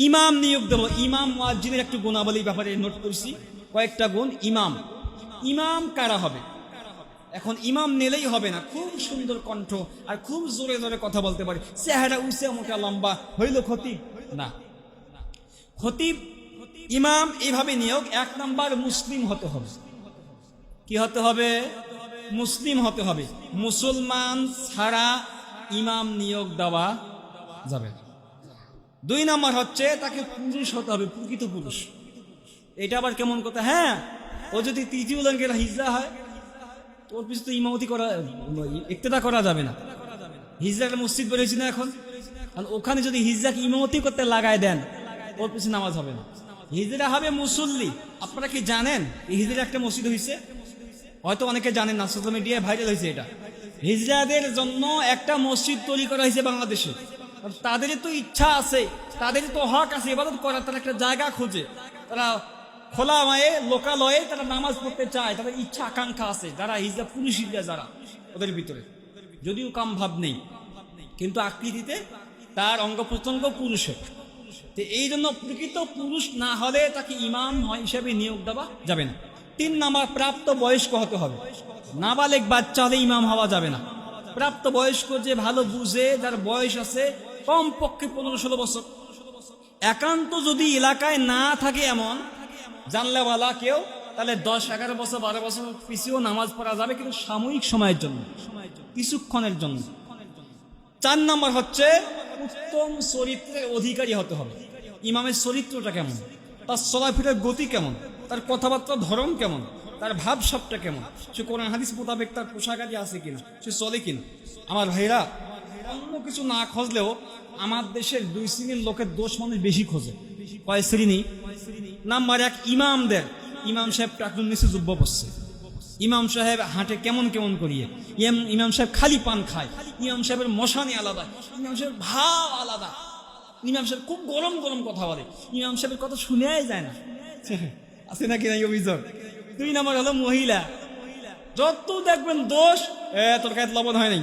ইমাম নিয়োগ দেব। ইমাম মুয়াজ্জিনের একটু গুণাবলী ব্যাপারে নোট করছি, কয়েকটা গুণ। ইমাম ইমাম কারা হবে? এখন ইমাম নিলেই হবে না, খুব সুন্দর কণ্ঠ আর খুব জোরে জোরে কথা বলতে পারে, চেহারা উঁচে মোটা লম্বা, হইল খতিব না। খতিব ইমাম এইভাবে নিয়োগ। এক নাম্বার মুসলিম হতে হবে। কি হতে হবে? মুসলিম হতে হবে। মুসলমান ছাড়া ইমাম নিয়োগ দেওয়া যাবে না। দুই নাম্বার হচ্ছে তাকে পুরুষ হতে হবে, প্রকৃত পুরুষ। এটা আবার কেমন কথা? হ্যাঁ, ও যদি তৃতীয় লিঙ্গের হিজড়া হয় ওর পিছনে তো ইমামতি করা, ইক্তেদা করা যাবে না। হিজড়ার মসজিদ বেরিয়েছি না এখন, ওখানে যদি হিজড়াকে ইমামতি করতে লাগায় দেন ওর পিছনে নামাজ হবে না। হিজড়া হবে মুসল্লি। আপনারা কি জানেন এই হিজড়া একটা মসজিদ হয়েছে? হয়তো অনেকে জানেন না, সোশ্যাল মিডিয়ায় ভাইরাল হয়েছে এটা। হিজড়াদের জন্য একটা মসজিদ তৈরি করা হয়েছে বাংলাদেশে। তাদের তো ইচ্ছা আছে, তাদের তো হক আছে ইবাদত করার, তারা একটা জায়গা খোঁজে, তারা খোলা মায়ে লোকালয়ে তারা নামাজ পড়তে চায়, তাদের ইচ্ছা আকাঙ্ক্ষা আছে। যারা হিজড়া পুরুষ হিজড়া যারা ওদের ভিতরে, যদিও কাম ভাব নেই কিন্তু আকৃতিতে তার অঙ্গ প্রত্যঙ্গ পুরুষের। তো এই জন্য প্রকৃত পুরুষ না হলে তাকে ইমাম হিসেবে নিয়োগ দেওয়া যাবে না। তিন নাম্বার, প্রাপ্ত বয়স্ক হতে হবে। নাবালেগ বাচ্চা হলে ইমাম হওয়া যাবে না। প্রাপ্ত বয়স্ক যে ভালো বুঝে, যার বয়স আছে কমপক্ষে 15-16 বছর। একান্ত যদি এলাকায় না থাকে এমন জানলেওয়ালা কেউ, তাহলে 10-11 বছর 12 বছর পিছিয়েও নামাজ পড়া যাবে, কিন্তু সাময়িক সময়ের জন্য, কিছুক্ষণের জন্য। 4 নাম্বার হচ্ছে উত্তম চরিত্রের অধিকারী হতে হবে। ইমামের চরিত্রটা কেমন, তার চলাফেরার গতি কেমন, তার কথাবার্তার ধরন কেমন, তার ভাব সবটা কেমন, সে কোরআন হাদিস মোতাবেক তার পোশাক আদি আছে কিনা, সে চলে কিনা। আমার ভাইরা, অন্য কিছু না খুঁজলেও আমার দেশের 2 শ্রেণীর লোকের দোষ মানুষ বেশি খোঁজে। কয় শ্রেণী? নাম্বার 1, ইমামদের। ইমাম সাহেব টাকুন নিচে জুব্বা বসছে, ইমাম সাহেব হাঁটে কেমন কেমন করিয়ে, ইমাম সাহেব খালি পান খায়, ইমাম সাহেবের মশানি আলাদা, ইমাম সাহেবের ভাব আলাদা, ইমাম সাহেব খুব গরম গরম কথা বলে, ইমাম সাহেবের কথা শুনেই যায় না। আছে নাকি নাই অভিযোগ? 2 নাম্বার হলো মহিলা। যত দেখবেন দোষ, তোর কাছে লবণ হয় নাই,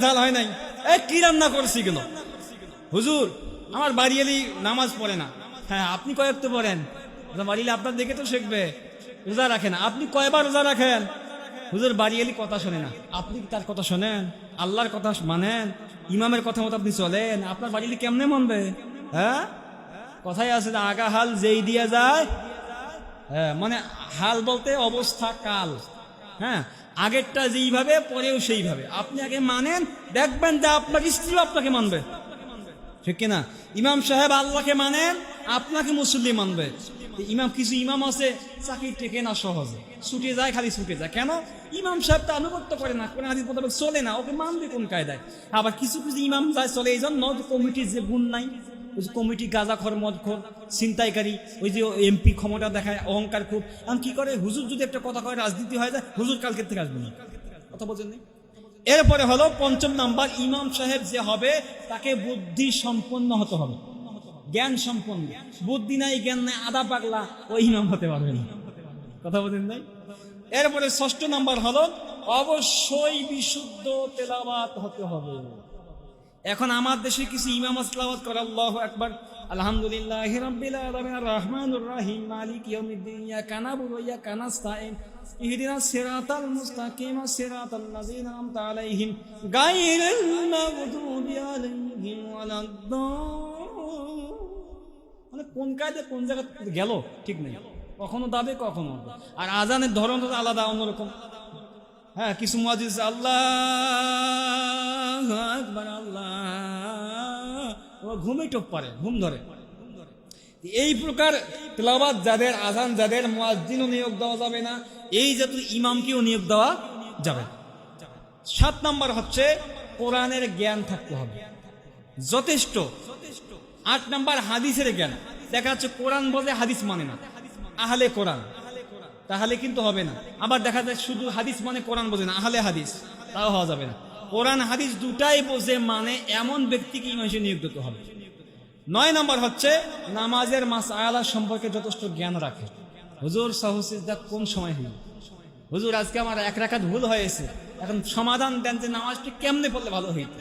ঝাল হয় নাই, কি রান্না করছি কেন? হুজুর আমার বাড়ি এলি নামাজ পড়ে না। হ্যাঁ, আপনি কয়েকটা পড়েন, বাড়ি এলে আপনার দেখে তো শিখবে। রোজা রাখেন, আপনি কয়বার রোজা রাখেন? হুজুর বাড়ি এলি কথা শোনে না। আপনি তার কথা শোনেন? আল্লাহর কথা মানেন? ইমামের কথা মতো আপনি চলেন? আপনার বাড়ি এলি কেমনে মানবে? হ্যাঁ, কথাই আছে না, আগা হাল যেই দিয়া যায়। হ্যাঁ, মানে হাল বলতে অবস্থা, কাল। হ্যাঁ, আগেরটা যেইভাবে পরেও সেইভাবে। আপনি আগে মানেন, দেখবেন যে আপনার স্ত্রীও আপনাকে মানবে, ঠিক কিনা? ইমাম সাহেব আল্লাহকে মানেন, আপনাকে মুসল্লি মানবে। ইমাম, কিছু ইমাম আছে চাকরি টেকে না সহজে, ছুটে যায়, খালি ছুটে যায়। কেন? ইমাম সাহেব তা আনুগত্য করে না, কোন হাদিস মোতাবেক চলে না, ওকে মানবে কোন কায়দায়? আবার কিছু কিছু ইমাম যায় চলে এই জন্য কমিটির যে গুণ নাই, ওই যে কমিটি গাঁজাখোর, মদখোর, ছিনতাইকারী, ওই যে এমপি ক্ষমতা দেখায়, অহংকার খুব। এখন কি করে, হুজুর যদি একটা কথা কয় রাজনীতি হয়ে যায়, হুজুর কালকের থেকে আসবে না। কথা বলছেন? এরপরে হলো 5 নাম্বার, ইমাম সাহেব যে হবে তাকে বুদ্ধি সম্পন্ন হতে হবে, জ্ঞান সম্পন্ন। বুদ্ধি নাই, জ্ঞান নাই, আদা পাগলা, ওই ইমাম হতে পারবে না। কথা বলেন নাই? এরপরে 6 নাম্বার হলো অবশ্যই বিশুদ্ধ তেলাওয়াত হতে হবে। এখন আমার দেশে কিছু ইমাম তেলাওয়াত করে আল্লাহু আকবার, আলহামদুলিল্লাহি রাব্বিল আলামিন আর রহমানুর রহিম মালিক ইয়াউমিদ্দিন ইয়াকা না'বুদু ওয়া ইয়াকা নাস্তাঈন ইহদিনাস সিরাতাল মুস্তাকিম সিরাতাল লাযিনা আন'আমতা আলাইহিম গায়রিল মাগদুবি আলাইহিম ওয়ালাদ-দাল্লিন। মানে কোন কায়দে কোন জায়গা গেল ঠিক নেই, কখনো দাবে কখনো। আর আজানের ধরন তো আলাদা, অন্যরকম। হ্যাঁ, কিছু মুয়াজ্জিন আল্লাহু আকবার, আল্লাহ, ও ঘুমে টোপ পারে, ঘুম ধরে। এই প্রকার তেলাওয়াত যাদের, আজান যাদের, মুয়াজ্জিনও নিয়োগ দেওয়া যাবে না, এই জাতীয় ইমামকেও নিয়োগ দেওয়া যাবে না। 7 নাম্বার হচ্ছে কোরআনের জ্ঞান থাকতে হবে যথেষ্ট। 8 নাম্বার হাদিসের জ্ঞান। দেখা যাচ্ছে কোরআন বলে হাদিস মানে না, আহলে কোরআন, তাহলে কিন্তু হবে না। আবার দেখা যায় শুধু হাদিস মানে কোরআন বোঝে না, আহলে হাদিস, তাও হওয়া যাবে না। কোরআন হাদিস দুটাই বোঝে মানে এমন ব্যক্তিকে ইমাম হিসেবে নিয়োগ দিতে হবে। 9 নাম্বার হচ্ছে নামাজের মাসআলা সম্পর্কে যথেষ্ট জ্ঞান রাখে। হুজুর সাহু সিজদা কোন সময় হইল? হুজুর আজকে আমার 1 রাকাত ভুল হয়েছে, এখন সমাধান দেন যে নামাজটি কেমনে পড়লে ভালো হইত।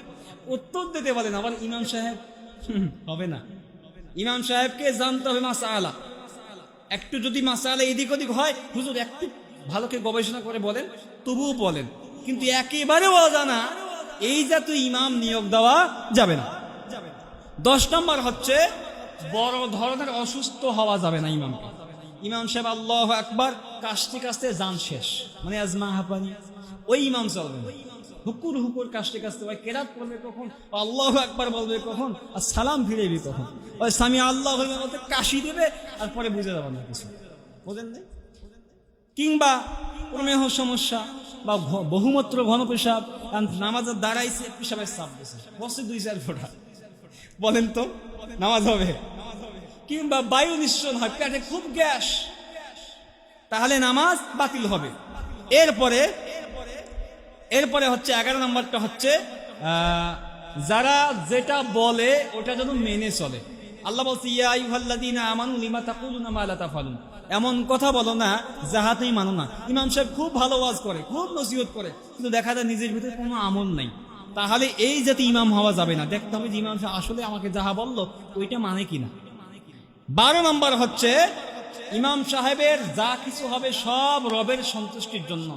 উত্তর দিতে বলেন, আবার ইমাম সাহেব হবে না, ইমাম সাহেবকে জানতে হবে মাসআলা। একটু যদি মাসআলা এদিক ওদিক হয়, হুজুর একটু ভালো করে গবেষণা করে বলেন, তবুও বলেন। কিন্তু একেবারে অজানা এই জাতীয় ইমাম নিয়োগ দেওয়া যাবে না। 10 নম্বর হচ্ছে বড় ধরনের অসুস্থ হওয়া যাবে না ইমামকে। ইমাম সাহেব আল্লাহু আকবার কাশতে কাশতে জান শেষ, মানে আজমা হাঁপানি, ওই ইমাম চলবে না। হুকুর হুকুর কাশতে কাশতে ওই কেরাত পড়বে কখন, আল্লাহু আকবার বলবে কখন, আর সালাম ফিরেবি কখন, ওই সামি আল্লাহ বলতে কাশি দেবে আর পরে বুঝে যাবে না কিছু, বোঝেন নাই? কিংবা প্রমেহ সমস্যা বা বহুমূত্র ঘন পেশাব, নামাজের দাঁড়াইছে পেশাবের চাপ দিয়েছে, বসে 2-4 ফোঁটা, বলেন তো নামাজ হবে? কিংবা বায়ু নিঃসরণ হয়, পেটে খুব গ্যাস, তাহলে নামাজ বাতিল হবে। এরপরে হচ্ছে 11 নম্বরটা হচ্ছে যারা যেটা বলে ওটা যেন মেনে চলে। আল্লাহ বলছে ইয়া আইয়ুহাল্লাযীনা আমানু লিমা তাকুলুনা মা লা তাফআলুন, এমন কথা বলো না যাহা তুমি মানো না। ইমাম সাহেব খুব ভালো ওয়াজ করে, খুব নসিহত করে, কিন্তু দেখা যায় নিজের ভিতরে কোনো আমল নাই। তাহলে এই জাতি ইমাম হওয়া যাবে না। দেখতে হবে যে ইমাম সাহেব আসলে আমাকে যাহা বললো ওইটা মানে কিনা। 12 নম্বর হচ্ছে ইমাম সাহেবের যা কিছু হবে সব রবের সন্তুষ্টির জন্য।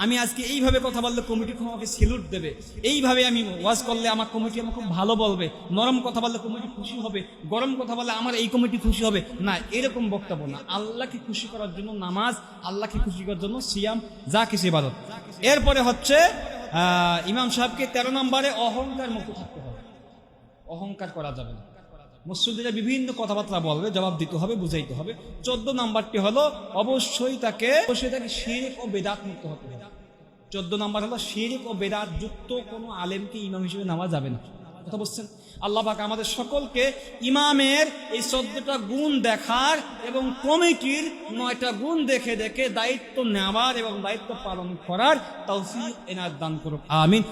আমি আজকে এইভাবে কথা বললে কমিটি আমাকে সেলুট দেবে, এইভাবে আমি ওয়াজ করলে আমার কমিটি আমাকে খুব ভালো বলবে, নরম কথা বললে কমিটি খুশি হবে, গরম কথা বললে আমার এই কমিটি খুশি হবে না, এরকম বক্তব্য না। আল্লাহকে খুশি করার জন্য নামাজ, আল্লাহকে খুশি করার জন্য সিয়াম, যা কিছু ইবাদত। এরপরে হচ্ছে ইমাম সাহেবকে 13 নম্বরে অহংকার মুক্ত থাকতে হবে, অহংকার করা যাবে না। মসজিদে বিভিন্ন কথাবার্তা বলবে, জবাব দিতে হবে, বুঝাইতে হবে। 14 নম্বরটি হলো অবশ্যই তাকে শিরক ও বেদাত মুক্ত হতে হবে। 14 নম্বর হলো শিরক ও বেদাত যুক্ত কোনো আলেমকে ইমাম হিসেবে নেওয়া যাবে না। কথা বলছেন? আল্লাহ পাক আমাদের সকলকে ইমামের এই 14টা গুণ দেখার এবং কমিটির 9টা গুণ দেখে দেখে দায়িত্ব নেওয়ার এবং দায়িত্ব পালন করার তৌফিক এনায়েত দান করুক, আমিন।